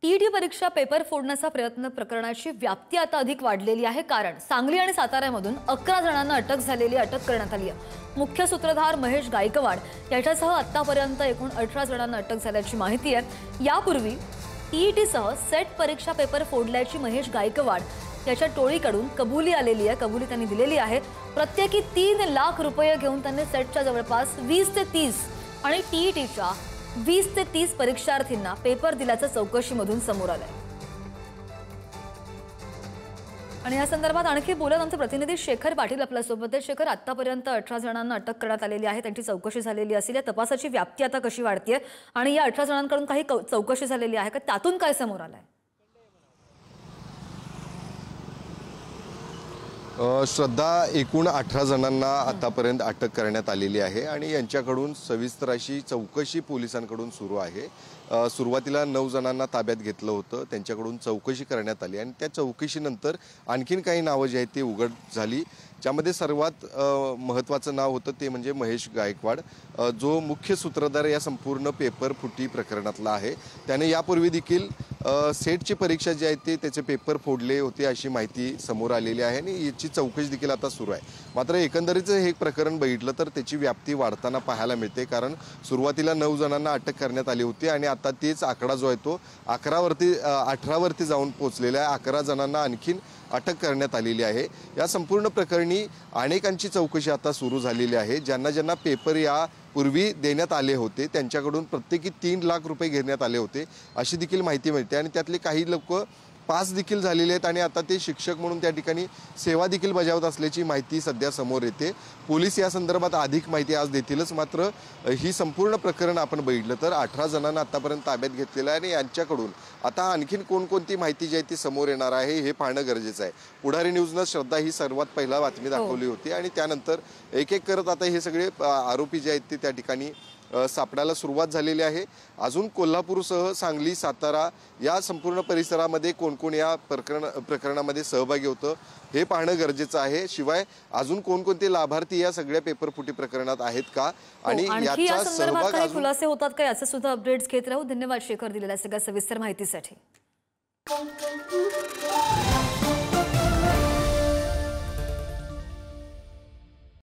TET परीक्षा paper फोडण्याचा प्रयत्न प्रकरणाची व्याप्ती आता अधिक वाढलेली आहे। कारण सांगली आणि साताऱ्यामधून 11 जणांना अटक करण्यात आली आहे। मुख्य सूत्रधार महेश गायकवाड याच्यासह आतापर्यंत एकूण 18 जणांना अटक झाल्याची माहिती आहे। यापूर्वी टीईटीसह सेट परीक्षा पेपर फोडल्याची महेश गायकवाड याच्या टोळीकडून कबुली आलेली आहे। कबुली त्यांनी दिलेली आहे। प्रत्येकी 3 लाख रुपये घेऊन त्यांनी सेटच्या जवळपास 20 ते 30 आणि टीईटीच्या 20 ते 30 परीक्षार्थींना पेपर दिल्याचं चौकशीमधून समोर आलंय। आणि या संदर्भात आणखी बोलत आमचे प्रतिनिधी शेखर पाटील आपल्या सोबत आहेत। शेखर, आतापर्यंत 18 जणांना अटक करण्यात आलेली आहे, त्यांची चौकशी झालेली असेल। या तपासाची व्याप्ती आता कशी वाढतेय आणि या 18 जणांकडून काही चौकशी झालेली आहे का, त्यातून काय समोर आलंय? श्रद्धा, एकूण 18 जणांना आतापर्यंत अटक करण्यात आलेली आहे आणि यांच्याकडून सविस्तर अशी चौकशी पोलिसांकडून सुरू आहे। सुरुवातीला 9 जणांना ताब्यात घेतलं होतं, त्यांच्याकडून चौकशी करण्यात आली आणि त्या चौकशीनंतर आणखीन काही नावं जी आहेत ती उघड झाली। ज्यामध्ये सर्वात महत्त्वाचं नाव होतं ते म्हणजे महेश गायकवाड, जो मुख्य सूत्रधार या संपूर्ण पेपर फुटी प्रकरणातला आहे। त्याने यापूर्वी देखील सेटची परीक्षा जी आहे त्याचे पेपर फोडले होते अशी माहिती समोर आलेली आहे आणि याची चौकशी देखील आता सुरू आहे। मात्र एकंदरीत हे प्रकरण बघितलं तर त्याची व्याप्ती वाढताना पाहायला मिळते। कारण सुरुवातीला 9 जणांना अटक करण्यात आली होती आणि आता तेच आकडा जो आहे तो 18 वरती जाऊन पोहोचलेला आहे। 11 जणांना आणखीन अटक करण्यात आलेली आहे। या संपूर्ण प्रकरणी अनेकांची चौकशी आता सुरू झालेली आहे। ज्यांना पेपर यापूर्वी देण्यात आले होते त्यांच्याकडून प्रत्येकी 3 लाख रुपये घेण्यात आले होते अशी देखील माहिती मिळते आणि त्यातले काही लोक पास देखील झालेले आहेत आणि आता ते शिक्षक म्हणून त्या ठिकाणी सेवा देखील बजावत असल्याची माहिती सध्या समोर येते। पोलीस या संदर्भात अधिक माहिती आज देतीलच। मात्र ही संपूर्ण प्रकरण आपण बघितलं तर 18 जणांना आतापर्यंत ताब्यात घेतलेलं आहे आणि यांच्याकडून आता आणखीन कोणकोणती माहिती जी आहे ती समोर येणार आहे हे पाहणं गरजेचं आहे। पुढारी न्यूजनं श्रद्धा ही सर्वात पहिला बातमी दाखवली होती आणि त्यानंतर एक एक करत आता हे सगळे आरोपी जे आहेत ते त्या ठिकाणी सापडायला सुरुवात झालेली आहे। अजून कोल्हापूरसह सांगली, सातारा या संपूर्ण परिसरामध्ये कोण कोण या प्रकरणामध्ये सहभागी होतं हे पाहणं गरजेचं आहे। शिवाय अजून कोणकोणते लाभार्थी या सगळ्या पेपर फुटी प्रकरणात आहेत का आणि याचा सहभाग काही खुलासे होतात का याचे सुद्धा अपडेट्स घेत राहू। धन्यवाद शेखर दिलेल्या सगळ्या सविस्तर माहितीसाठी।